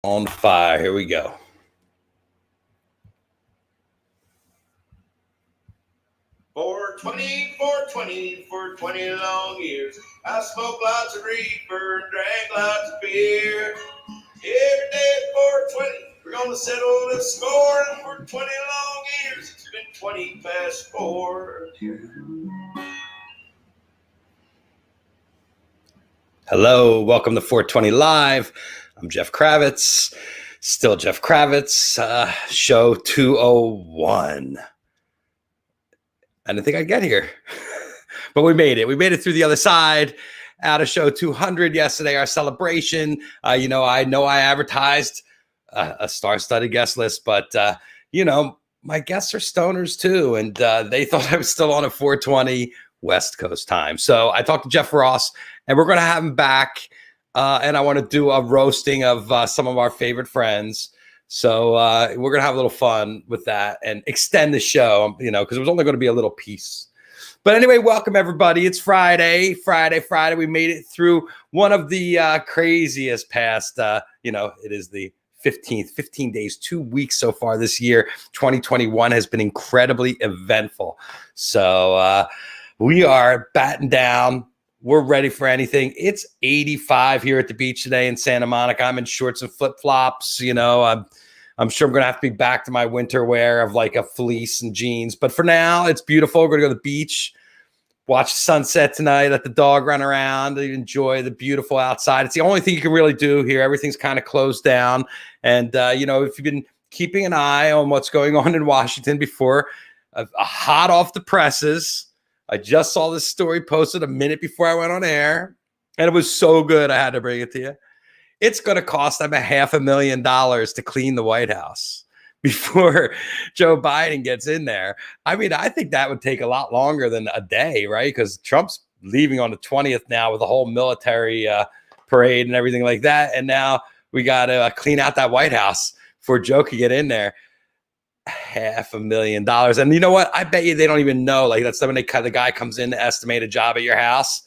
On fire. Here we go. For 20 long years, I smoked lots of reefer and drank lots of beer. Every day at 420, we're gonna settle the score. And for 20 long years, it's been 20 past 4. Hello, welcome to 420 Live. I'm Jeff Kravitz, still Jeff Kravitz, show 201. I didn't think I'd get here, but we made it. We made it through the other side, out of show 200 yesterday, our celebration. I know I advertised a star-studded guest list, but, my guests are stoners too, and they thought I was still on at 420 West Coast time. So I talked to Jeff Ross, and we're going to have him back, and I want to do a roasting of some of our favorite friends. So we're going to have a little fun with that and extend the show, because it was only going to be a little piece. But anyway, welcome everybody. It's Friday. We made it through one of the craziest past, it is the 15 days, 2 weeks so far this year. 2021 has been incredibly eventful. So we are batting down. We're ready for anything. It's 85 here at the beach today in Santa Monica. I'm in shorts and flip-flops. I'm sure I'm going to have to be back to my winter wear of like a fleece and jeans. But for now, it's beautiful. We're going to go to the beach, watch sunset tonight, let the dog run around, enjoy the beautiful outside. It's the only thing you can really do here. Everything's kind of closed down. And, if you've been keeping an eye on what's going on in Washington before, hot off the presses, I just saw this story posted a minute before I went on air, and it was so good I had to bring it to you. It's going to cost them $500,000 to clean the White House before Joe Biden gets in there. I mean, I think that would take a lot longer than a day, right? Because Trump's leaving on the 20th now with the whole military parade and everything like that. And now we got to clean out that White House before Joe can get in there. $500,000. And you know what? I bet you they don't even know. Like, that's when the guy comes in to estimate a job at your house.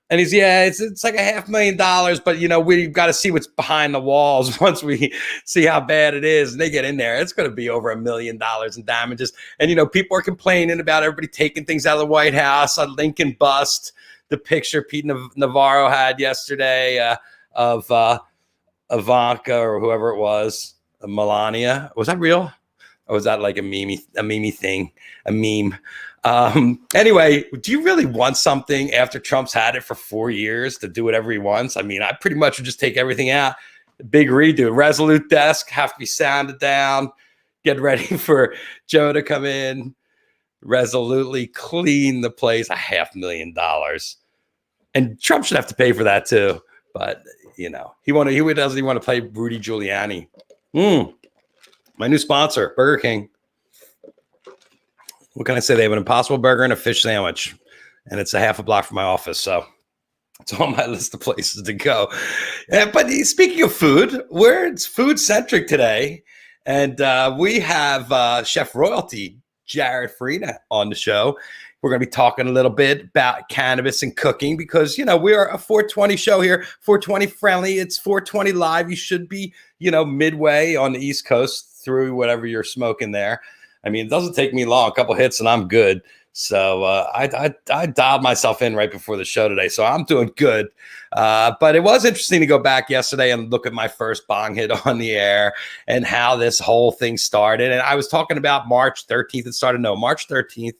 And he's, it's like $500,000, but we've got to see what's behind the walls once we see how bad it is. And they get in there, it's going to be over $1 million in damages. And people are complaining about everybody taking things out of the White House. A Lincoln bust, the picture Pete Navarro had yesterday of Ivanka or whoever it was, Melania. Was that real? Or was that like a meme thing, a meme? Anyway, do you really want something after Trump's had it for 4 years to do whatever he wants? I mean, I pretty much would just take everything out. Big redo. Resolute desk, have to be sounded down. Get ready for Joe to come in. Resolutely clean the place. $500,000. And Trump should have to pay for that too. But, he doesn't even want to play Rudy Giuliani. My new sponsor, Burger King. What can I say? They have an Impossible Burger and a fish sandwich, and it's a half a block from my office. So it's on my list of places to go. But speaking of food, it's food centric today. And we have Chef Roilty, Jarod Farina, on the show. We're going to be talking a little bit about cannabis and cooking because, we are a 420 show here, 420 friendly. It's 420 live. You should be, midway on the East Coast through whatever you're smoking there. I mean, it doesn't take me long, a couple hits and I'm good. So I dialed myself in right before the show today. So I'm doing good. But it was interesting to go back yesterday and look at my first bong hit on the air and how this whole thing started. And I was talking about March 13th. It started. No, March 13th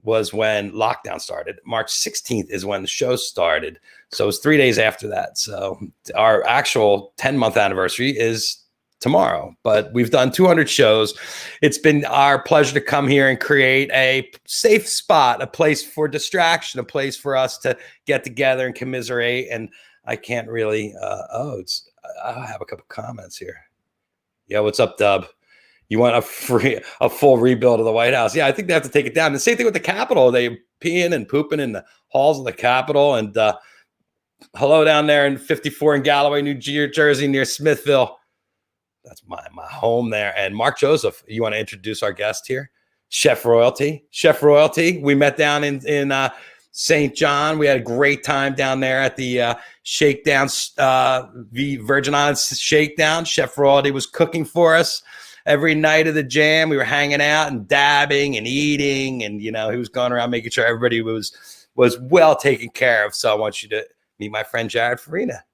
was when lockdown started. March 16th is when the show started. So it was 3 days after that. So our actual 10-month anniversary is tomorrow, but we've done 200 shows. It's been our pleasure to come here and create a safe spot, a place for distraction, a place for us to get together and commiserate. And I can't really, I have a couple comments here. Yeah. What's up, Dub? You want a full rebuild of the White House? Yeah, I think they have to take it down. The same thing with the Capitol. They peeing and pooping in the halls of the Capitol. And hello down there in 54 in Galloway, New Jersey, near Smithville. That's my home there. And Mark Joseph, you want to introduce our guest here? Chef Roilty. Chef Roilty. We met down in St. John. We had a great time down there at the Shakedown, the Virgin Islands Shakedown. Chef Roilty was cooking for us every night of the jam. We were hanging out and dabbing and eating, and he was going around making sure everybody was well taken care of. So I want you to meet my friend Jarod Farina,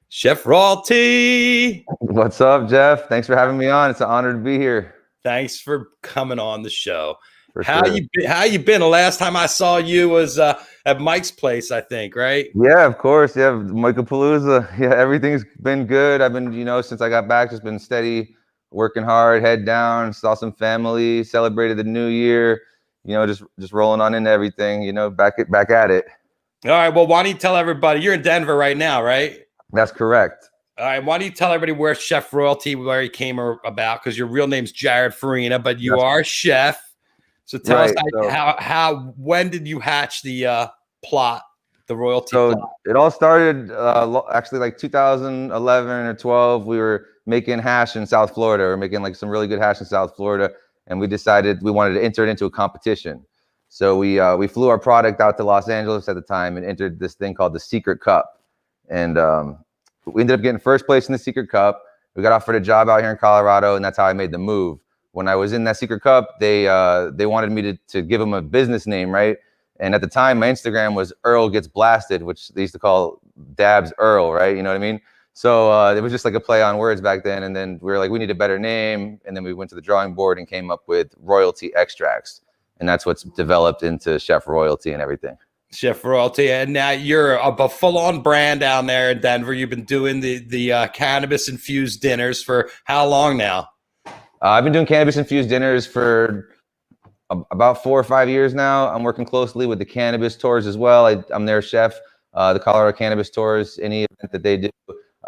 Chef Roilty. What's up, Jeff? Thanks for having me on. It's an honor to be here. Thanks for coming on the show. How you been? The last time I saw you was at Mike's place, I think, right? Yeah, of course. Yeah, Michaelpalooza. Yeah, everything's been good. I've been, since I got back, just been steady, working hard, head down, saw some family, celebrated the new year, just rolling on into everything, back at it. All right. Well, why don't you tell everybody, you're in Denver right now, right? That's correct. All right. Why don't you tell everybody where Chef Roilty, where he came about? Because your real name's Jarod Farina, but you are a chef. So tell us when did you hatch the plot, the Roilty plot? It all started actually like 2011 or 12. We were making hash in South Florida. We were making like some really good hash in South Florida, and we decided we wanted to enter it into a competition. So we flew our product out to Los Angeles at the time and entered this thing called the Secret Cup, and we ended up getting first place in the Secret Cup. We got offered a job out here in Colorado, and that's how I made the move. When I was in that Secret Cup, they wanted me to give them a business name, right? And at the time, my Instagram was Earl Gets Blasted, which they used to call Dabs Earl, right? You know what I mean? So it was just like a play on words back then. And then we were like, we need a better name. And then we went to the drawing board and came up with Roilty Extracts. And that's what's developed into Chef Roilty and everything. Chef Roilty, and now you're a full-on brand down there in Denver. You've been doing the cannabis-infused dinners for how long now? I've been doing cannabis-infused dinners for about 4 or 5 years now. I'm working closely with the Cannabis tours as well. I'm their chef, the Colorado Cannabis tours. Any event that they do,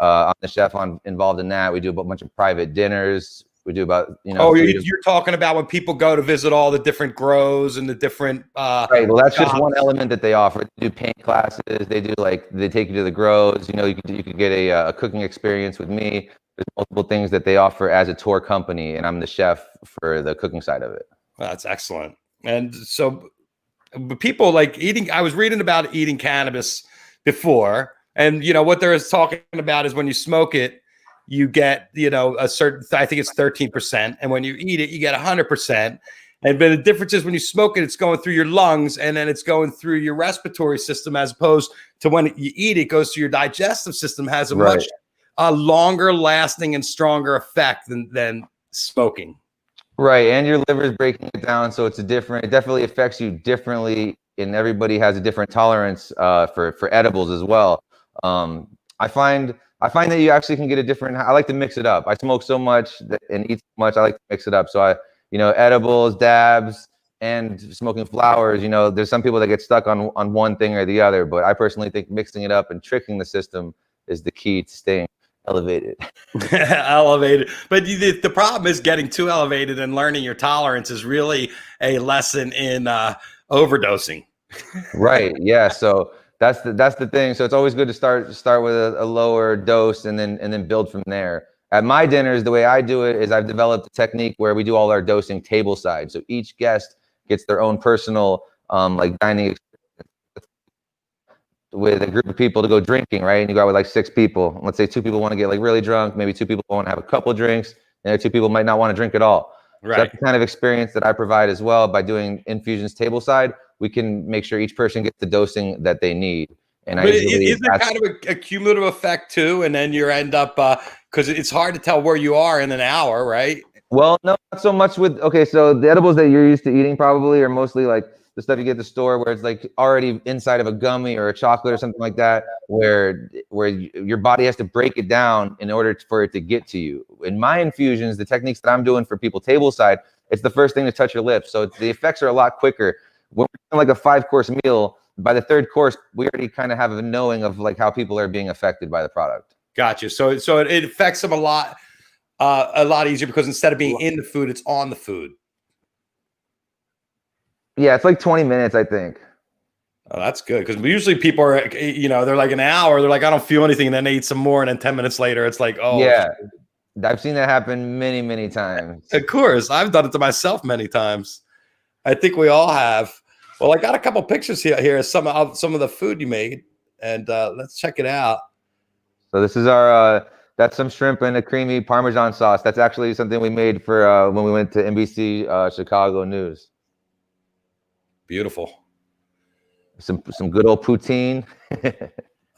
I'm the chef involved in that. We do a bunch of private dinners. We do about, you're talking about when people go to visit all the different grows and the different right. Well, that's just one element that they offer. They do paint classes. They do they take you to the grows. You could get a cooking experience with me. There's multiple things that they offer as a tour company, and I'm the chef for the cooking side of it. Well, that's excellent. And so people like eating, I was reading about eating cannabis before, and what they're talking about is when you smoke it, you get, a certain, I think it's 13%. And when you eat it, you get 100%. But the difference is when you smoke it, it's going through your lungs and then it's going through your respiratory system, as opposed to when you eat it, goes through your digestive system, has a much longer lasting and stronger effect than smoking. Right. And your liver is breaking it down. So it definitely affects you differently. And everybody has a different tolerance for edibles as well. I find that you actually can get I like to mix it up. I smoke so much and eat so much. I like to mix it up. So edibles, dabs, and smoking flowers, there's some people that get stuck on one thing or the other, but I personally think mixing it up and tricking the system is the key to staying elevated. But the problem is getting too elevated, and learning your tolerance is really a lesson in overdosing. Right. Yeah. So that's the thing. So it's always good to start with a lower dose and then build from there. At my dinners, the way I do it is I've developed a technique where we do all our dosing tableside. So each guest gets their own personal dining experience with a group of people to go drinking, right? And you go out with 6 people. Let's say 2 people want to get really drunk. Maybe 2 people want to have a couple drinks, and 2 people might not want to drink at all. Right. So that's the kind of experience that I provide as well. By doing infusions tableside, we can make sure each person gets the dosing that they need. And is there kind of a cumulative effect too? And then you end up, because it's hard to tell where you are in an hour, right? Well, no, not so much so the edibles that you're used to eating probably are mostly the stuff you get at the store, where it's already inside of a gummy or a chocolate or something like that, where your body has to break it down in order for it to get to you. In my infusions, the techniques that I'm doing for people tableside, it's the first thing to touch your lips. So the effects are a lot quicker. When we're doing a 5-course meal, by the 3rd course, we already kind of have a knowing of how people are being affected by the product. Gotcha. So it affects them a lot easier, because instead of being in the food, it's on the food. Yeah, it's 20 minutes, I think. Oh, that's good, because usually people are, they're an hour. They're I don't feel anything, and then they eat some more, and then 10 minutes later, it's oh. Yeah, I've seen that happen many, many times. Of course, I've done it to myself many times. I think we all have. Well, I got a couple pictures here of some of the food you made, and let's check it out. So this is our that's some shrimp and a creamy Parmesan sauce. That's actually something we made for when we went to NBC Chicago News. Beautiful. Some good old poutine.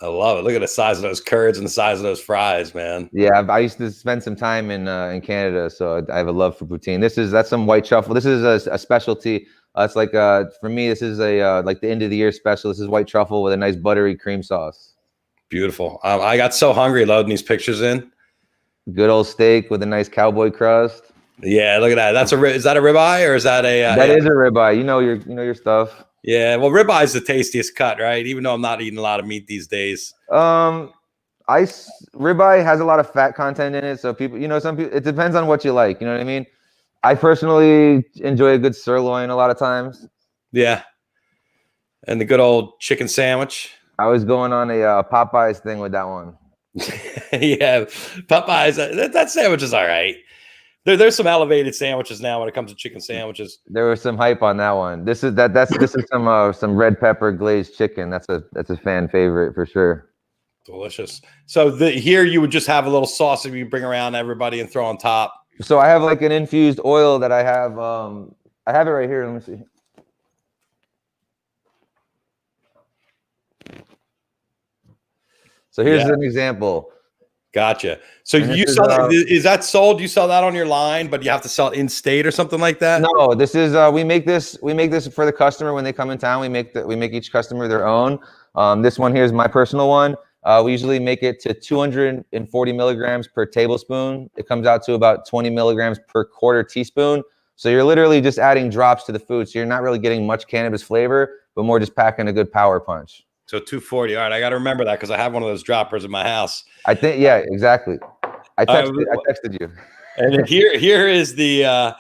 I love it. Look at the size of those curds and the size of those fries, man. Yeah, I used to spend some time in Canada, so I have a love for poutine. That's some white truffle. This is a specialty. It's like for me, this is a like the end of the year special. This is white truffle with a nice buttery cream sauce. Beautiful. I got so hungry loading these pictures in. Good old steak with a nice cowboy crust. Yeah, look at that. Is that a ribeye or is that a? That is a ribeye. You know your stuff. Yeah, well, ribeye is the tastiest cut, right? Even though I'm not eating a lot of meat these days. Ribeye has a lot of fat content in it, so people, some people. It depends on what you like. You know what I mean? I personally enjoy a good sirloin a lot of times. Yeah, and the good old chicken sandwich. I was going on a Popeyes thing with that one. Yeah, Popeyes. That sandwich is all right. There's some elevated sandwiches now when it comes to chicken sandwiches. There was some hype on that one. This is some red pepper glazed chicken. That's a fan favorite for sure. Delicious. So here you would just have a little sauce that you bring around everybody and throw on top. So I have like an infused oil that I have. I have it right here. Let me see. So here's an example. Gotcha. So you sell that? Is that sold? You sell that on your line, but you have to sell it in state or something like that? No, this is we make this for the customer when they come in town. We make each customer their own. This one here is my personal one. We usually make it to 240 milligrams per tablespoon. It comes out to about 20 milligrams per quarter teaspoon. So you're literally just adding drops to the food. So you're not really getting much cannabis flavor, but more just packing a good power punch. So 240. All right, I got to remember that because I have one of those droppers in my house. I think, yeah, exactly. I texted you. And here is the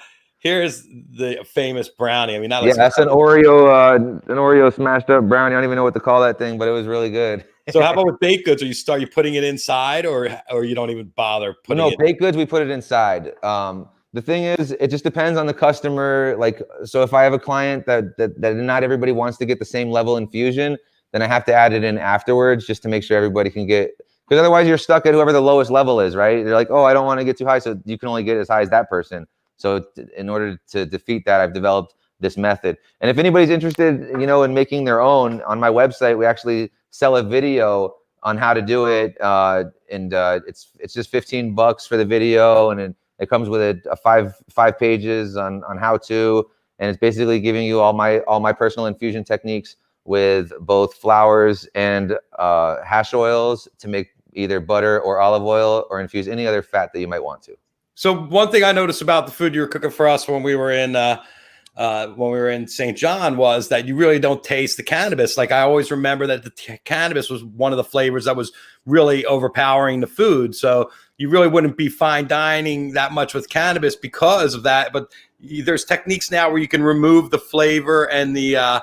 famous brownie. I mean, that's an Oreo smashed up brownie. I don't even know what to call that thing, but it was really good. So how about with baked goods? Are you putting it inside, or you don't even bother putting it? No, baked goods we put it inside. The thing is, it just depends on the customer. Like, so if I have a client that not everybody wants to get the same level infusion, then I have to add it in afterwards just to make sure everybody can get, because otherwise you're stuck at whoever the lowest level is, right? They're like, oh, I don't want to get too high, so you can only get as high as that person. So in order to defeat that, I've developed this method. And if anybody's interested, in making their own, on my website, we actually sell a video on how to do it, and it's just $15 for the video, and it comes with a five pages on how to, and it's basically giving you all my personal infusion techniques with both flours and hash oils to make either butter or olive oil or infuse any other fat that you might want to. So one thing I noticed about the food you were cooking for us when we were in St. John was that you really don't taste the cannabis. Like I always remember that the cannabis was one of the flavors that was really overpowering the food. So you really wouldn't be fine dining that much with cannabis because of that. But there's techniques now where you can remove the flavor and the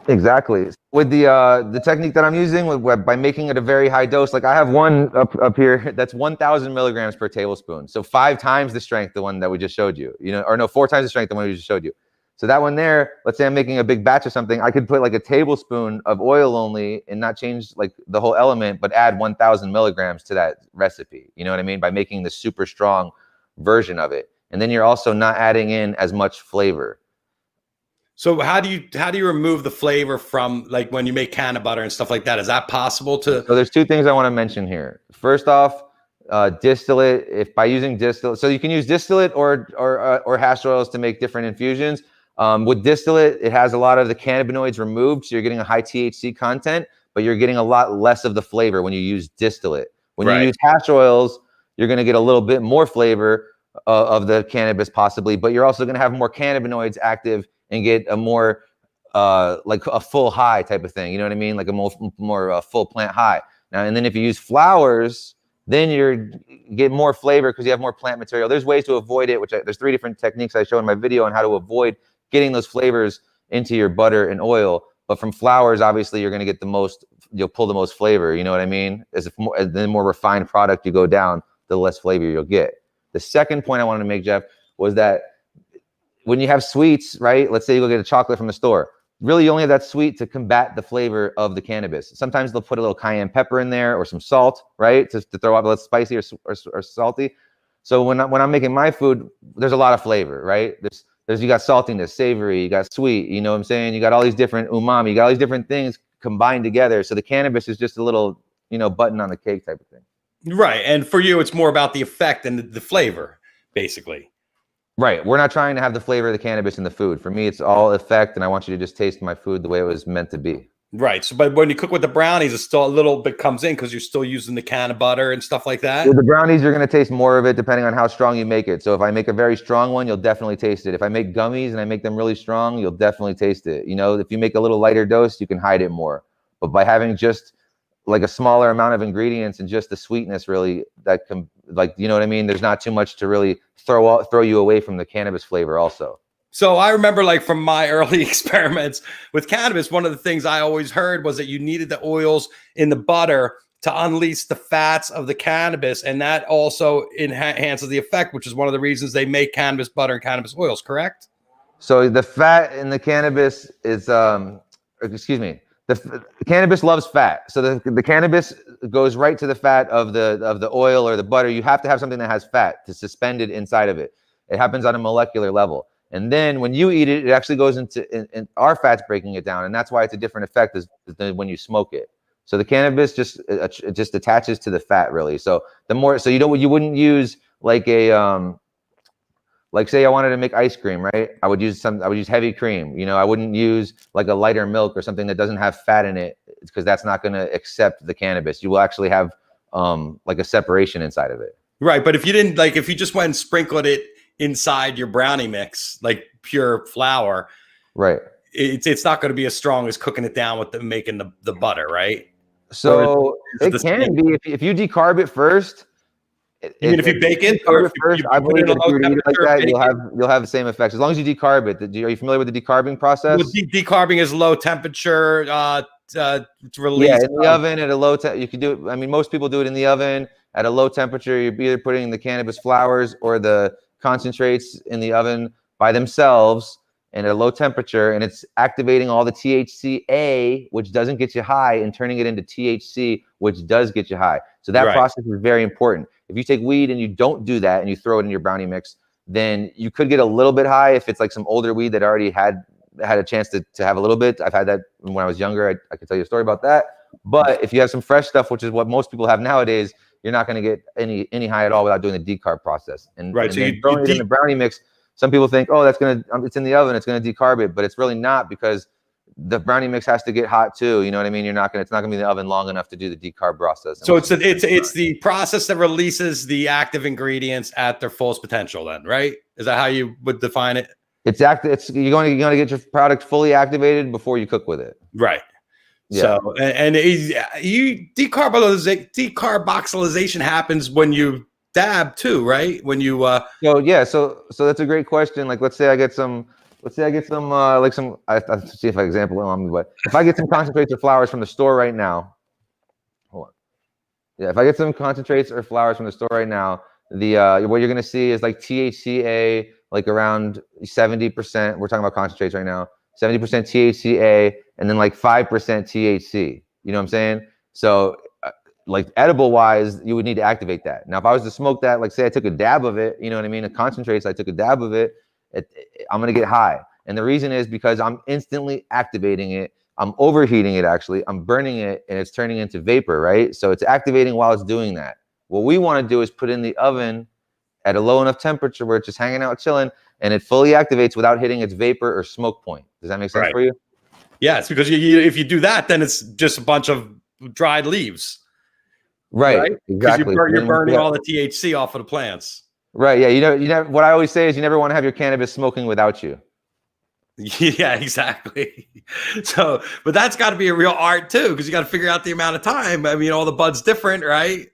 Exactly. With the technique that I'm using by making it a very high dose, like I have one up here that's 1,000 milligrams per tablespoon. So 5 times the strength, the one that we just showed you, 4 times the strength, the one we just showed you. So that one there, let's say I'm making a big batch of something, I could put like a tablespoon of oil only and not change like the whole element, but add 1,000 milligrams to that recipe. You know what I mean? By making the super strong version of it. And then you're also not adding in as much flavor. So how do you remove the flavor from, like, when you make canna butter and stuff like that? Is that possible to? So there's 2 things I want to mention here. First off, distillate. If by using distillate, so you can use distillate or hash oils to make different infusions. With distillate, it has a lot of the cannabinoids removed, so you're getting a high THC content, but you're getting a lot less of the flavor when you use distillate. When you use hash oils, you're going to get a little bit more flavor of the cannabis possibly, but you're also going to have more cannabinoids active and get a more like a full high type of thing. You know what I mean? Like a more full plant high. Now, and then if you use flowers, then you get more flavor because you have more plant material. There's ways to avoid it, there's 3 different techniques I show in my video on how to avoid getting those flavors into your butter and oil. But from flowers, obviously, you're going to get you'll pull the most as you know what I mean? As the more refined product you go down, the less flavor you'll get. The second point I wanted to make, Jeff, was that when you have sweets, right? Let's say you go get a chocolate from the store. Really, you only have that sweet to combat the flavor of the cannabis. Sometimes they'll put a little cayenne pepper in there or some salt, right? To throw out a little spicy or salty. So when I'm making my food, there's a lot of flavor, right? You got saltiness, savory, you got sweet, you know what I'm saying? You got all these different umami, you got all these different things combined together. So the cannabis is just a little, button on the cake type of thing. Right. And for you, it's more about the effect and the flavor, basically. Right. We're not trying to have the flavor of the cannabis in the food. For me, it's all effect, and I want you to just taste my food the way it was meant to be. Right. So, but when you cook with the brownies, it's still a little bit comes in because you're still using the can of butter and stuff like that. With the brownies, you're going to taste more of it depending on how strong you make it. So if I make a very strong one, you'll definitely taste it. If I make gummies and I make them really strong, you'll definitely taste it. If you make a little lighter dose, you can hide it more. But by having just like a smaller amount of ingredients and just the sweetness, really, that can, like, you know what I mean? There's not too much to really throw you away from the cannabis flavor also. So I remember, like, from my early experiments with cannabis, one of the things I always heard was that you needed the oils in the butter to unleash the fats of the cannabis, and that also enhances the effect, which is one of the reasons they make cannabis butter and cannabis oils, correct? So the fat in the cannabis is, the cannabis loves fat. So the cannabis goes right to the fat of the oil or the butter. You have to have something that has fat to suspend it inside of it. It happens on a molecular level. And then when you eat it, it actually goes into our fat's breaking it down. And that's why it's a different effect than when you smoke it. So the cannabis just attaches to the fat, really. So you wouldn't use like like say I wanted to make ice cream, right? I would use heavy cream. I wouldn't use like a lighter milk or something that doesn't have fat in it, because that's not going to accept the cannabis. You will actually have like a separation inside of it. Right. But if you just went and sprinkled it inside your brownie mix, like pure flour, right, it's not going to be as strong as cooking it down with making the butter, right? So it can be if you decarb it first. Even if you bake it, or if you I believe that if you eat it like that, you'll have the same effects as long as you decarb it. Are you familiar with the decarbing process? Well, decarbing is low temperature release. Yeah, in the oven at a low temperature. You can do it. I mean, most people do it in the oven at a low temperature. You're either putting the cannabis flowers or the concentrates in the oven by themselves and at a low temperature, and it's activating all the THCA, which doesn't get you high, and turning it into THC, which does get you high. So that process is very important. If you take weed and you don't do that and you throw it in your brownie mix, then you could get a little bit high if it's like some older weed that already had a chance to have a little bit. I've had that when I was younger. I could tell you a story about that. But if you have some fresh stuff, which is what most people have nowadays, you're not going to get any high at all without doing the decarb process. And so you throwing it in the brownie mix, some people think, oh, it's in the oven, it's going to decarb it, but it's really not, because the brownie mix has to get hot too. You know what I mean? It's not going to be in the oven long enough to do the decarb process. So it's the process that releases the active ingredients at their fullest potential then, right? Is that how you would define it? You're going to get your product fully activated before you cook with it. Right. Yeah. So, and decarboxylation happens when you dab too, right? When you so that's a great question. Like, let's say I get some I have to see if I example it on me, but if I get some concentrates or flowers from the store right now, hold on. Yeah, if I get some concentrates or flowers from the store right now, what you're gonna see is like THCA, like around 70%. We're talking about concentrates right now, 70% THCA, and then like 5% THC. You know what I'm saying? So like edible wise, you would need to activate that. Now, if I was to smoke that, like say I took a dab of it, you know what I mean? It concentrates, I took a dab of it, I'm going to get high. And the reason is because I'm instantly activating it. I'm overheating it, actually. I'm burning it, and it's turning into vapor, right? So it's activating while it's doing that. What we want to do is put in the oven at a low enough temperature where it's just hanging out, chilling, and it fully activates without hitting its vapor or smoke point. Does that make sense for you? Yeah, it's because if you do that, then it's just a bunch of dried leaves. Right? Exactly. You're burning all the THC off of the plants. Right. Yeah. You know, what I always say is you never want to have your cannabis smoking without you. Yeah, exactly. So, but that's got to be a real art too, because you got to figure out the amount of time. I mean, all the buds different, right?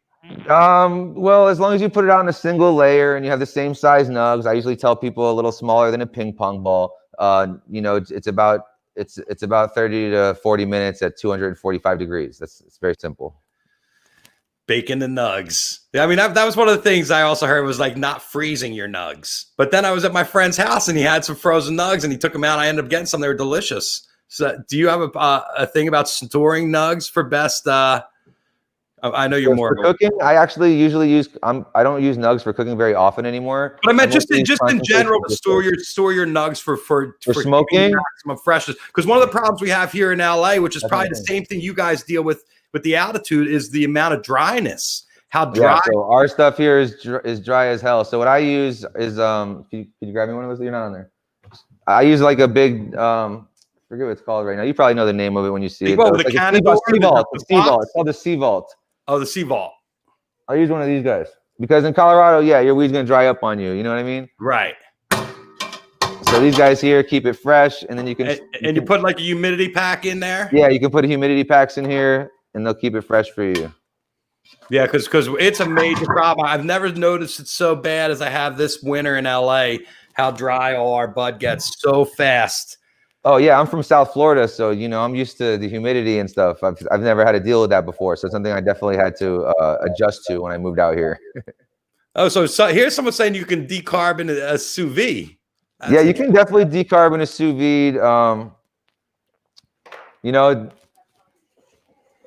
Well, as long as you put it out in a single layer and you have the same size nugs, I usually tell people a little smaller than a ping pong ball. It's about 30 to 40 minutes at 245 degrees. It's very simple. Baking the nugs. I mean, that was one of the things I also heard was like not freezing your nugs. But then I was at my friend's house and he had some frozen nugs and he took them out. I ended up getting some. They were delicious. So do you have a thing about storing nugs for best? I know you're more for cooking. I actually usually use. I don't use nugs for cooking very often anymore. But I meant just in general to store your nugs for smoking, maximum freshness. Because one of the problems we have here in LA, which is probably the same thing you guys deal with the altitude, is the amount of dryness. How dry? Yeah, so our stuff here is dry as hell. So what I use is Can you grab me one of those? You're not on there. I use like a big forget what it's called right now. You probably know the name of it when you see it. Well, the Cannabis, Sea Vault. It's called the Sea Vault. Oh, the Sea Vault. I'll use one of these guys because in Colorado, yeah, your weed's gonna dry up on you. You know what I mean? Right. So these guys here keep it fresh, and then you can you put like a humidity pack in there. Yeah, you can put a humidity packs in here, and they'll keep it fresh for you. Yeah, because it's a major problem. I've never noticed it so bad as I have this winter in LA. How dry all our bud gets so fast. Oh yeah, I'm from South Florida, so you know I'm used to the humidity and stuff. I've never had to deal with that before, so it's something I definitely had to adjust to when I moved out here. Oh, so here's someone saying you can decarb in a sous vide. Yeah, you can definitely decarb in a sous vide. You know,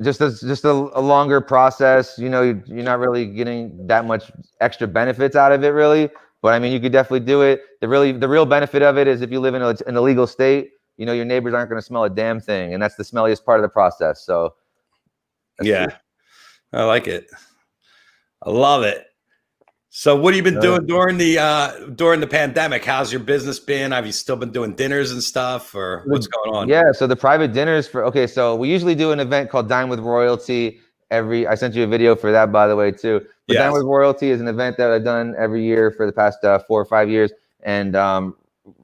just a longer process. You know, you're not really getting that much extra benefits out of it, really. But I mean, you could definitely do it. The real benefit of it is if you live in a legal state, you know, your neighbors aren't going to smell a damn thing, and that's the smelliest part of the process. So, yeah, I like it. I love it. So, what have you been doing during the pandemic? How's your business been? Have you still been doing dinners and stuff, or what's going on? Yeah, so the private dinners so we usually do an event called Dine with Roilty. I sent you a video for that, by the way, too. But Dine with Roilty is an event that I've done every year for the past 4 or 5 years. And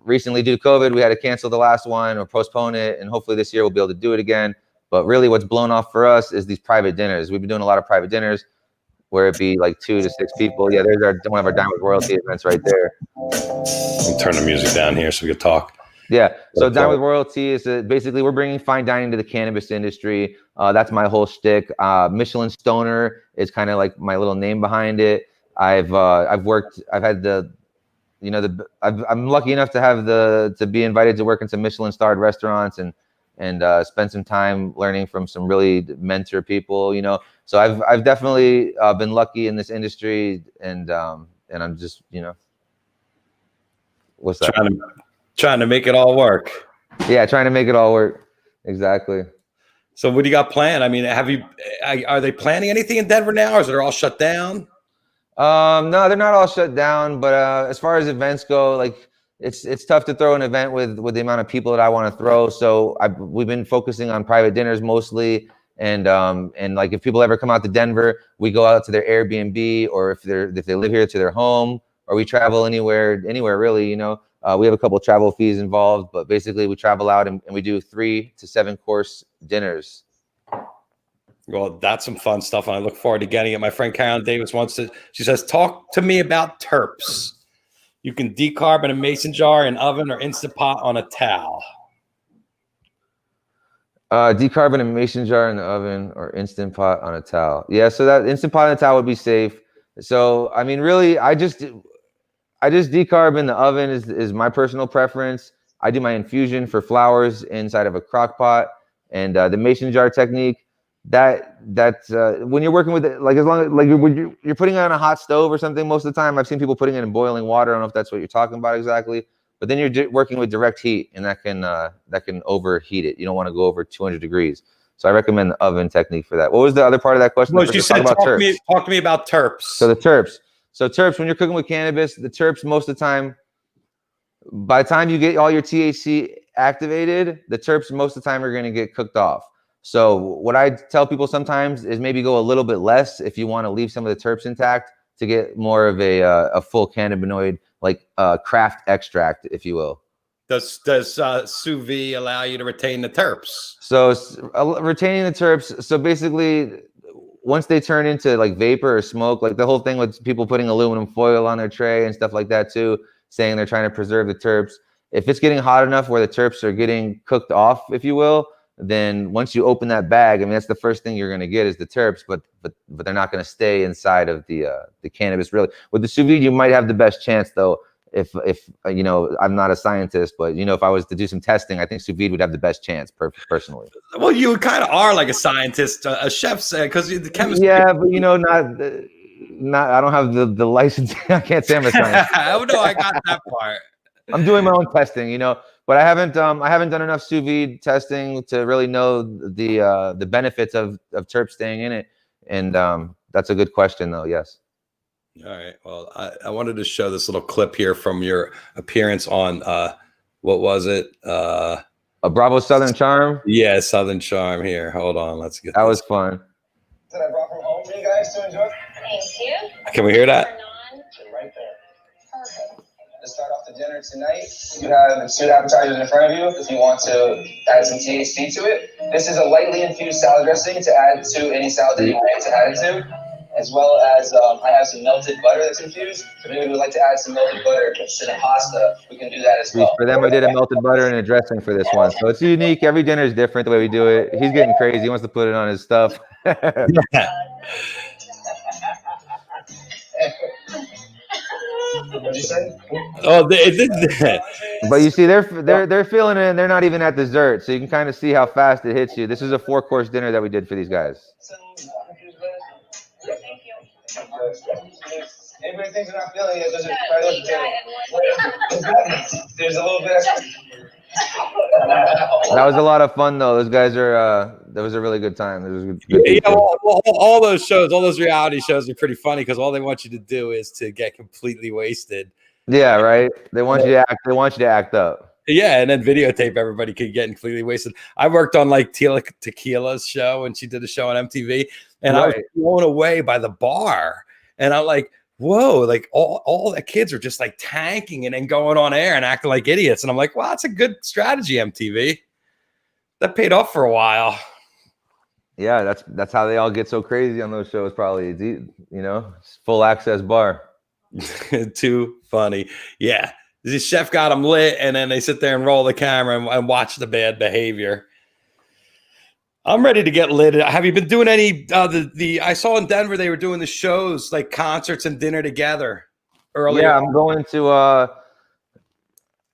recently, due to COVID, we had to cancel the last one or postpone it. And hopefully this year we'll be able to do it again. But really what's blown off for us is these private dinners. We've been doing a lot of private dinners where it be like 2 to 6 people. Yeah, there's one of our Dine with Roilty events right there. I'll turn the music down here so we can talk. Yeah, so Dine with Roilty is basically we're bringing fine dining to the cannabis industry. That's my whole shtick. Michelin Stoner is kind of like my little name behind it. I'm lucky enough to have to be invited to work in some Michelin starred restaurants and spend some time learning from some really mentor people. You know, so I've definitely been lucky in this industry, and I'm just what's that? Trying to make it all work. Yeah, trying to make it all work. Exactly. So what do you got planned? I mean, are they planning anything in Denver now, or is it all shut down? No, they're not all shut down. But as far as events go, like it's tough to throw an event with the amount of people that I want to throw. So we've been focusing on private dinners mostly. And like if people ever come out to Denver, we go out to their Airbnb, or if they live here, to their home, or we travel anywhere really, you know. We have a couple of travel fees involved, but basically we travel out and we do 3 to 7 course dinners. Well, that's some fun stuff, and I look forward to getting it. My friend Karen Davis she says, talk to me about terps. You can decarb in a mason jar, an oven, or Instant Pot on a towel. Decarb in a mason jar in the oven or Instant Pot on a towel. Yeah, so that Instant Pot on a towel would be safe. So, I mean, really, I just decarb in the oven is my personal preference. I do my infusion for flowers inside of a crock pot, and the mason jar technique. That when you're working with it, like as long as like you're putting it on a hot stove or something, most of the time I've seen people putting it in boiling water. I don't know if that's what you're talking about exactly, but then you're working with direct heat, and that can overheat it. You don't want to go over 200 degrees. So I recommend the oven technique for that. What was the other part of that question? Well, you said talk to me about terps. So the terps. So terps, when you're cooking with cannabis, the terps most of the time, by the time you get all your THC activated, the terps most of the time are going to get cooked off. So what I tell people sometimes is maybe go a little bit less if you want to leave some of the terps intact to get more of a full cannabinoid, like craft extract, if you will. Does sous vide allow you to retain the terps? So retaining the terps. So basically, once they turn into like vapor or smoke, like the whole thing with people putting aluminum foil on their tray and stuff like that too, saying they're trying to preserve the terps. If it's getting hot enough where the terps are getting cooked off, if you will, then once you open that bag, I mean, that's the first thing you're going to get is the terps, but they're not going to stay inside of the cannabis. Really, with the sous vide, you might have the best chance though. If you know, I'm not a scientist, but you know, if I was to do some testing, I think sous vide would have the best chance personally. Well, you kind of are like a scientist, a chef, because the chemistry. Yeah, but you know, not. I don't have the license. I can't say I'm a scientist. Oh no, I got that part. I'm doing my own testing, you know, but I haven't done enough sous vide testing to really know the benefits of terp staying in it. And that's a good question, though. Yes. All right. Well, I wanted to show this little clip here from your appearance on what was it? A Bravo Southern Charm. Yeah, Southern Charm. Here, hold on. Let's get. That was fun. That I brought from home for you guys to enjoy. Thank you. Can we hear that? Right there. Perfect. To start off the dinner tonight, you have two appetizers in front of you if you want to add some THC to it. This is a lightly infused salad dressing to add to any salad that you want to add it to, as well as I have some melted butter that's infused. If anyone would like to add some melted butter instead of pasta, we can do that as well. For them, I did a melted butter and a dressing for this one. So it's unique. Every dinner is different the way we do it. He's getting crazy. He wants to put it on his stuff. What'd you say? Oh, but you see, they're feeling it, and they're not even at dessert, so you can kind of see how fast it hits you. This is a 4-course dinner that we did for these guys. Anybody thinks they're not feeling it, there's a little bit. That was a lot of fun, though. Those guys are. That was a really good time. It was good yeah, all those shows, all those reality shows are pretty funny because all they want you to do is to get completely wasted. Yeah, right. They want you to act. They want you to act up. Yeah, and then videotape everybody could get completely wasted. I worked on like Tequila's show, and she did a show on MTV, and I was blown away by the bar, and I'm like, whoa, like all the kids are just like tanking and then going on air and acting like idiots. And I'm like, wow, that's a good strategy, MTV. That paid off for a while. Yeah, that's how they all get so crazy on those shows, probably. You know, full access bar. Too funny. Yeah. The chef got them lit, and then they sit there and roll the camera and watch the bad behavior. I'm ready to get lit. Have you been doing any I saw in Denver they were doing the shows like concerts and dinner together earlier. Yeah, I'm going to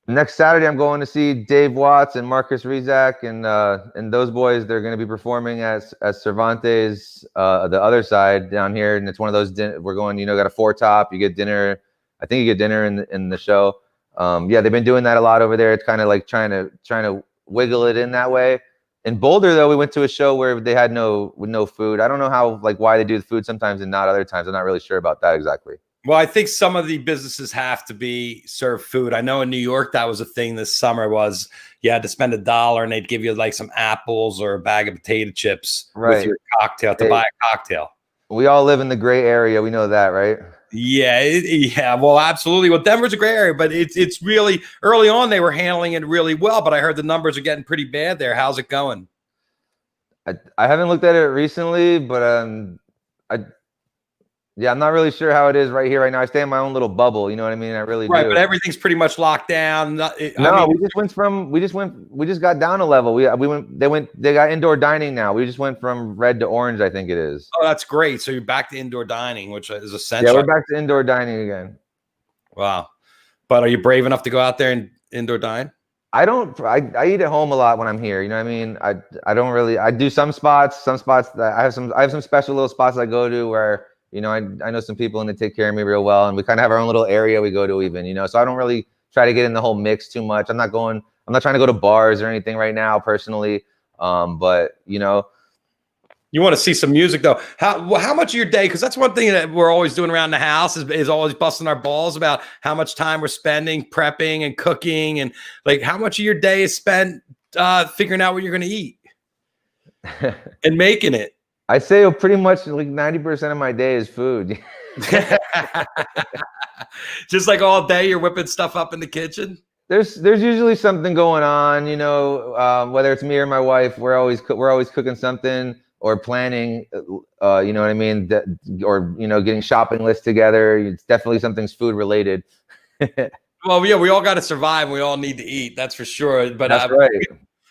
next Saturday I'm going to see Dave Watts and Marcus Rizak and those boys. They're going to be performing at Cervantes, the other side down here, and it's one of those we're going, you know, got a 4-top, you get dinner. I think you get dinner in the show. Yeah, they've been doing that a lot over there. It's kind of like trying to wiggle it in that way. In Boulder, though, we went to a show where they had no food. I don't know how, like, why they do the food sometimes and not other times. I'm not really sure about that exactly. Well, I think some of the businesses have to be served food. I know in New York that was a thing this summer was you had to spend $1 and they'd give you like some apples or a bag of potato chips with your cocktail to buy a cocktail. We all live in the gray area. We know that, right? Yeah. Well, absolutely. Well, Denver's a gray area, but it's really early on. They were handling it really well, but I heard the numbers are getting pretty bad there. How's it going? I haven't looked at it recently, but I'm not really sure how it is right here, right now. I stay in my own little bubble. You know what I mean? I really do. Right, but everything's pretty much locked down. We just got down a level. They got indoor dining now. We just went from red to orange, I think it is. Oh, that's great. So you're back to indoor dining, which is essential. Yeah, we're back to indoor dining again. Wow. But are you brave enough to go out there and indoor dine? I eat at home a lot when I'm here. You know what I mean? I do some spots that I have some special little spots I go to where, you know, I know some people and they take care of me real well. And we kind of have our own little area we go to even, you know, so I don't really try to get in the whole mix too much. I'm not trying to go to bars or anything right now personally. But you know, you want to see some music though. How much of your day? Because that's one thing that we're always doing around the house is always busting our balls about how much time we're spending prepping and cooking, and like how much of your day is spent figuring out what you're going to eat and making it. I say pretty much like 90% of my day is food. Just like all day, you're whipping stuff up in the kitchen. There's usually something going on, you know, whether it's me or my wife. We're always cooking something or planning, you know what I mean, or you know, getting shopping lists together. It's definitely something's food related. Well, yeah, we all got to survive. We all need to eat. That's for sure. But that's right.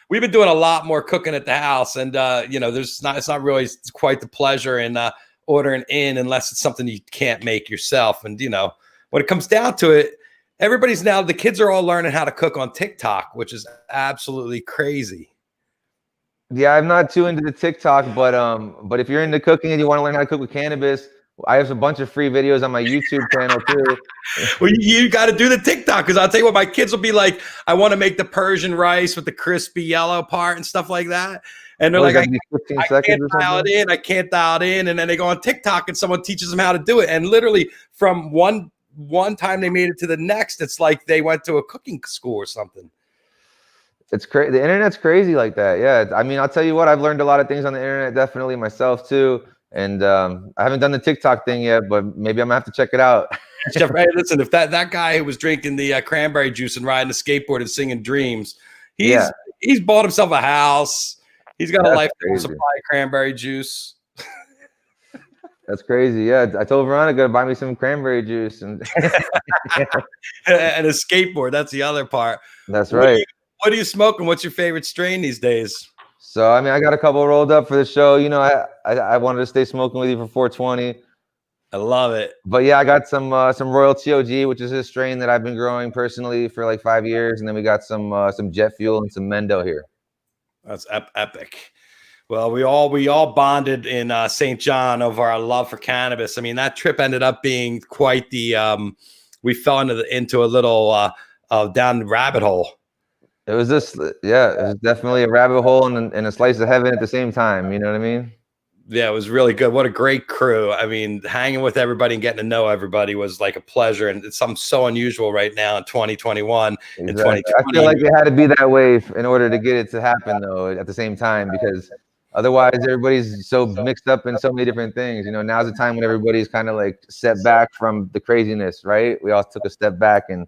we've been doing a lot more cooking at the house, and it's not really quite the pleasure in ordering in unless it's something you can't make yourself. And when it comes down to it, the kids are all learning how to cook on TikTok, which is absolutely crazy. Yeah, I'm not too into the TikTok, but if you're into cooking and you want to learn how to cook with cannabis, I have a bunch of free videos on my YouTube channel too. Well, you got to do the TikTok, because I'll tell you what, my kids will be like, I want to make the Persian rice with the crispy yellow part and stuff like that. And they're like, I can't dial it in. I can't dial it in. And then they go on TikTok and someone teaches them how to do it. And literally from one time they made it to the next, it's like they went to a cooking school or something. It's crazy. The internet's crazy like that. Yeah. I mean, I'll tell you what, I've learned a lot of things on the internet, definitely myself too. And I haven't done the TikTok thing yet, but maybe I'm gonna have to check it out. Chef, hey, listen, if that guy who was drinking the cranberry juice and riding a skateboard and singing Dreams, he's bought himself a house. He's got a lifetime supply of cranberry juice. That's crazy. Yeah, I told Veronica to buy me some cranberry juice and and a skateboard. That's the other part. That's right. What are you smoking? What's your favorite strain these days? So, I mean, I got a couple rolled up for the show. I wanted to stay smoking with you for 420. I love it. But yeah, I got some Roilty OG, which is a strain that I've been growing personally for like 5 years, and then we got some Jet Fuel and some Mendo here. That's epic. Well, we all bonded in St. John over our love for cannabis. I mean, that trip ended up being quite the. We fell into a little down the rabbit hole. It was it was definitely a rabbit hole and a slice of heaven at the same time. You know what I mean? Yeah, it was really good. What a great crew. I mean, hanging with everybody and getting to know everybody was like a pleasure. And it's something so unusual right now in 2021 and 2020. I feel like it had to be that way in order to get it to happen, though, at the same time, because otherwise everybody's so mixed up in so many different things. Now's the time when everybody's kind of like set back from the craziness, right? We all took a step back and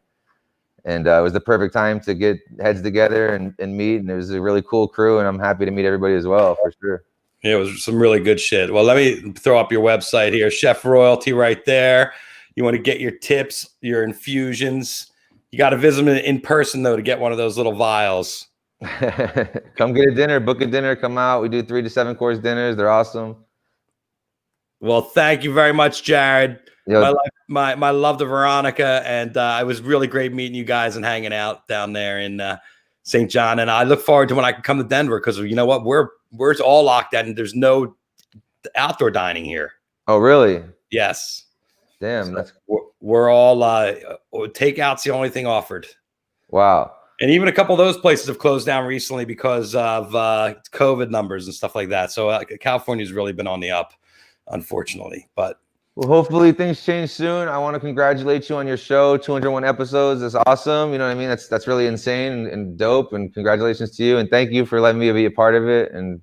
it was the perfect time to get heads together and meet. And it was a really cool crew, and I'm happy to meet everybody as well, for sure. Yeah, it was some really good shit. Well, let me throw up your website here. Chef Roilty right there. You want to get your tips, your infusions. You got to visit them in person, though, to get one of those little vials. Come get a dinner, book a dinner, come out. We do 3 to 7 course dinners. They're awesome. Well, thank you very much, Jarod. My love to Veronica, and it was really great meeting you guys and hanging out down there in St. John. And I look forward to when I can come to Denver, because you know what, we're all locked down and there's no outdoor dining here. Oh, really? Yes. Damn, we're all takeout's the only thing offered. Wow. And even a couple of those places have closed down recently because of COVID numbers and stuff like that. So California's really been on the up, unfortunately. But well, hopefully things change soon. I want to congratulate you on your show. 201 episodes. That's awesome. You know what I mean? That's really insane and dope. And congratulations to you. And thank you for letting me be a part of it. And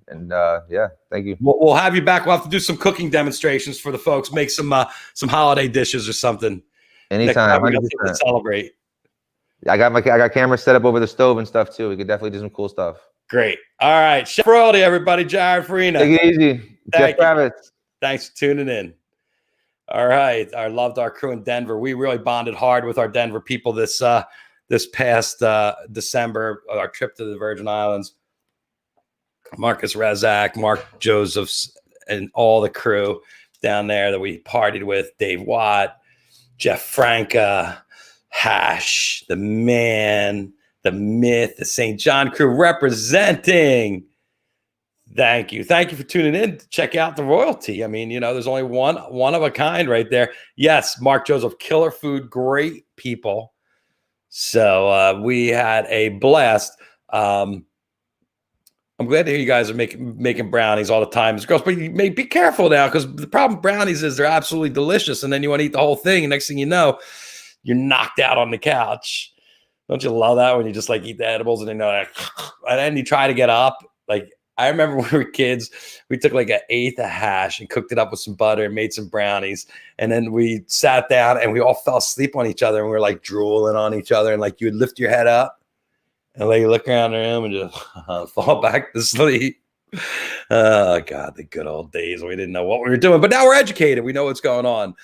yeah, thank you. We'll have you back. We'll have to do some cooking demonstrations for the folks. Make some holiday dishes or something. Anytime. We to celebrate. I got cameras set up over the stove and stuff too. We could definitely do some cool stuff. Great. All right. Chef Roilty, everybody. Jarod Farina. Take it easy. Chef Kravitz. Thanks for tuning in. All right. I loved our crew in Denver. We really bonded hard with our Denver people this past December, our trip to the Virgin Islands. Marcus Razak, Mark Josephs, and all the crew down there that we partied with. Dave Watt, Jeff Franca, Hash, the man, the myth, the St. John crew representing. Thank you. Thank you for tuning in. Check out the Roilty. I mean, there's only one of a kind right there. Yes, Mark Joseph, killer food, great people. So we had a blast. I'm glad to hear you guys are making brownies all the time, girls. But you may be careful now, because the problem with brownies is they're absolutely delicious, and then you want to eat the whole thing, and next thing you know, you're knocked out on the couch. Don't you love that when you just like eat the edibles and and then you try to get up? Like, I remember when we were kids, we took like an eighth of hash and cooked it up with some butter and made some brownies. And then we sat down and we all fell asleep on each other, and we were like drooling on each other. And like you would lift your head up and like look around the room and just fall back to sleep. Oh, God, the good old days. We didn't know what we were doing, but now we're educated. We know what's going on.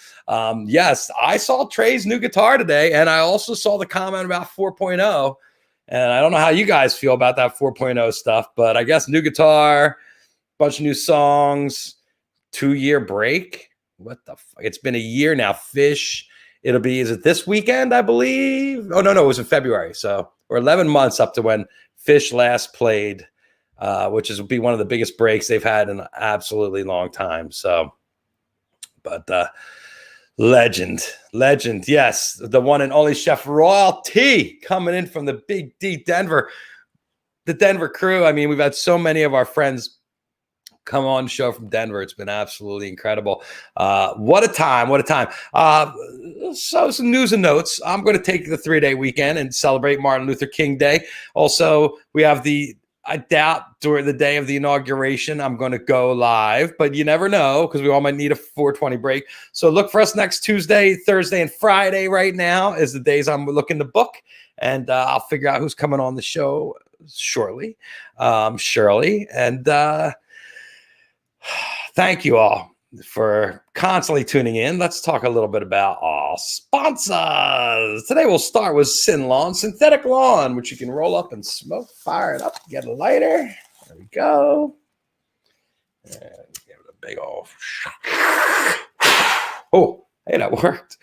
Yes, I saw Trey's new guitar today, and I also saw the comment about 4.0. And I don't know how you guys feel about that 4.0 stuff, but I guess new guitar, bunch of new songs, 2-year break. What the fuck? It's been a year now. Fish. Is it this weekend, I believe? Oh, no, it was in February. So we're 11 months up to when Fish last played, which will be one of the biggest breaks they've had in an absolutely long time. So, but legend. Yes, the one and only Chef Roilty coming in from the Big D, Denver. The Denver crew. I mean, we've had so many of our friends come on the show from Denver. It's been absolutely incredible. What a time. So some news and notes. I'm going to take the 3-day weekend and celebrate Martin Luther King Day. Also, we have I doubt during the day of the inauguration, I'm going to go live, but you never know because we all might need a 420 break. So look for us next Tuesday, Thursday, and Friday right now is the days I'm looking to book. And I'll figure out who's coming on the show shortly. And thank you all for constantly tuning in. Let's talk a little bit about our sponsors. Today we'll start with Sin Lawn, synthetic lawn, which you can roll up and smoke, fire it up, get a lighter. There we go. And give it a big old shot. Oh, hey, that worked.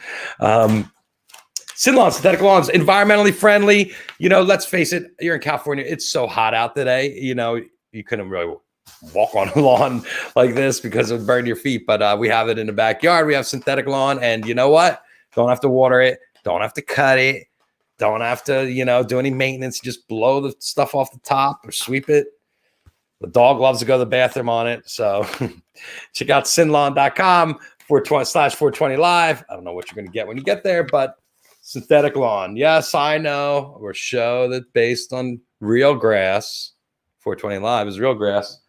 Sin Lawn, synthetic lawns, environmentally friendly. Let's face it, you're in California. It's so hot out today. You couldn't really walk on a lawn like this because it would burn your feet, but we have it in the backyard. We have synthetic lawn, and you know what? Don't have to water it, don't have to cut it, don't have to do any maintenance. Just blow the stuff off the top or sweep it. The dog loves to go to the bathroom on it, so check out sinlawn.com /420 live. I don't know what you're going to get when you get there, but synthetic lawn, yes, I know, we're a show that's based on real grass. 420 live is real grass.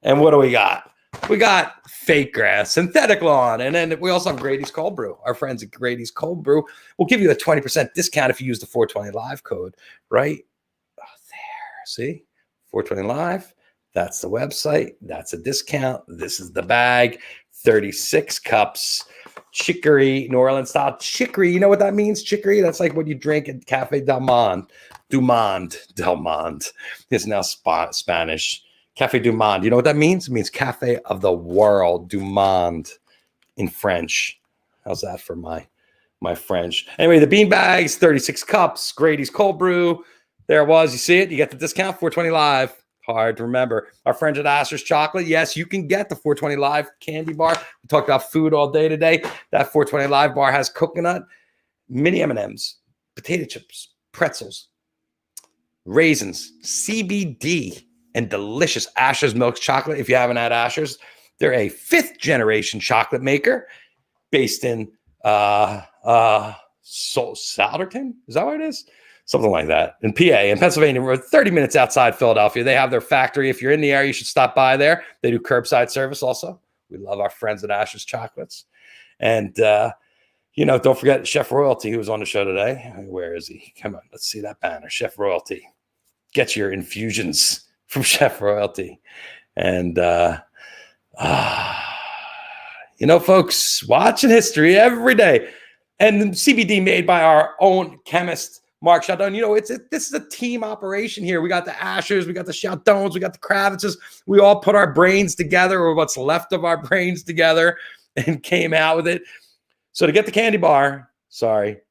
And what do we got? We got fake grass, synthetic lawn, and then we also have Grady's Cold Brew. Our friends at Grady's Cold Brew will give you a 20% discount if you use the 420 Live code right there. See? 420 Live. That's the website. That's a discount. This is the bag. 36 cups. Chicory, New Orleans style chicory. You know what that means? Chicory? That's like what you drink at Cafe Del Monde. Del Monde. It's now Spanish. Cafe du Monde. You know what that means? It means Cafe of the World. Du Monde in French. How's that for my French? Anyway, the bean bags, 36 cups, Grady's Cold Brew. There it was. You see it? You get the discount, 420 Live. Hard to remember. Our friends at Asher's Chocolate. Yes, you can get the 420 Live candy bar. We talked about food all day today. That 420 Live bar has coconut, mini M&Ms, potato chips, pretzels, raisins, CBD, and delicious Asher's milk chocolate. If you haven't had Asher's, they're a 5th generation chocolate maker based in Salterton. Is that what it is? Something like that. In PA, in Pennsylvania, we're 30 minutes outside Philadelphia. They have their factory. If you're in the area, you should stop by there. They do curbside service also. We love our friends at Asher's Chocolates. And, don't forget Chef Roilty, who was on the show today. Where is he? Come on, let's see that banner. Chef Roilty. Get your infusions from Chef Roilty. And, folks, watching history every day. And CBD made by our own chemist, Mark Chardon. This is a team operation here. We got the Ashers, we got the Chardons, we got the Kravitzes. We all put our brains together, or what's left of our brains together, and came out with it. So to get the candy bar, the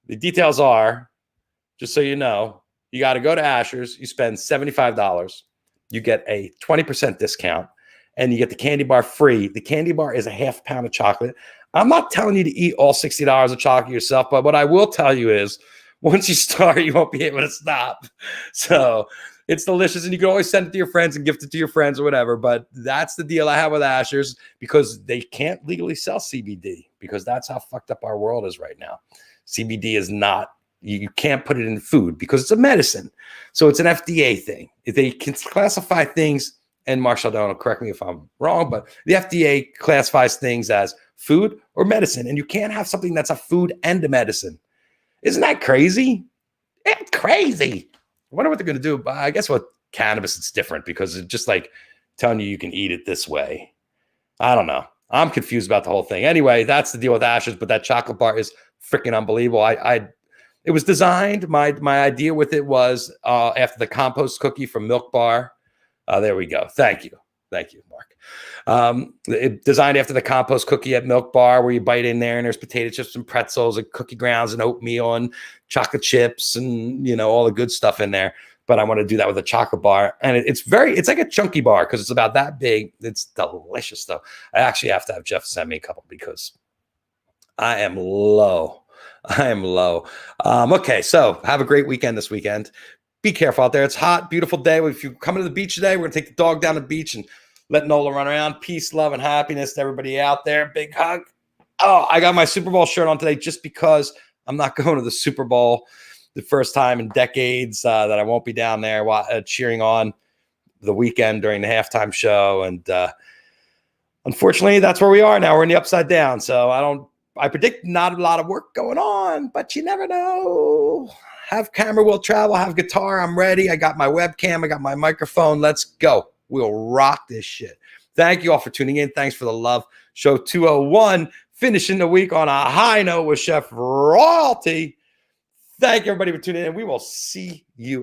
details are, just so you know, you got to go to Asher's. You spend $75. You get a 20% discount, and you get the candy bar free. The candy bar is a half pound of chocolate. I'm not telling you to eat all $60 of chocolate yourself, but what I will tell you is, once you start, you won't be able to stop. So it's delicious, and you can always send it to your friends and gift it to your friends or whatever. But that's the deal I have with Asher's, because they can't legally sell CBD, because that's how fucked up our world is right now. CBD is not, you can't put it in food because it's a medicine. So it's an FDA thing. If they can classify things, and Marshall don't correct me if I'm wrong, but the FDA classifies things as food or medicine, and you can't have something that's a food and a medicine. Isn't that crazy? It's crazy. I wonder what they're going to do. I guess with cannabis, it's different, because it's just like telling you can eat it this way. I don't know. I'm confused about the whole thing. Anyway, that's the deal with Asher's, but that chocolate bar is freaking unbelievable. it was designed. My idea with it was after the compost cookie from Milk Bar. There we go. Thank you, Mark. It designed after the compost cookie at Milk Bar, where you bite in there and there's potato chips and pretzels and cookie grounds and oatmeal and chocolate chips and all the good stuff in there. But I want to do that with a chocolate bar, and it's like a chunky bar because it's about that big. It's delicious though. I actually have to have Jeff send me a couple because I am low. Okay, so have a great weekend this weekend. Be careful out there. It's hot, beautiful day. If you're coming to the beach today, we're going to take the dog down the beach and let Nola run around. Peace, love, and happiness to everybody out there. Big hug. Oh, I got my Super Bowl shirt on today just because I'm not going to the Super Bowl the first time in decades that I won't be down there cheering on the weekend during the halftime show. And unfortunately, that's where we are now. We're in the upside down. So I predict not a lot of work going on, but you never know. Have camera, will travel, have guitar. I'm ready. I got my webcam. I got my microphone. Let's go. We'll rock this shit. Thank you all for tuning in. Thanks for the love. Show 201, finishing the week on a high note with Chef Roilty. Thank you, everybody, for tuning in. We will see you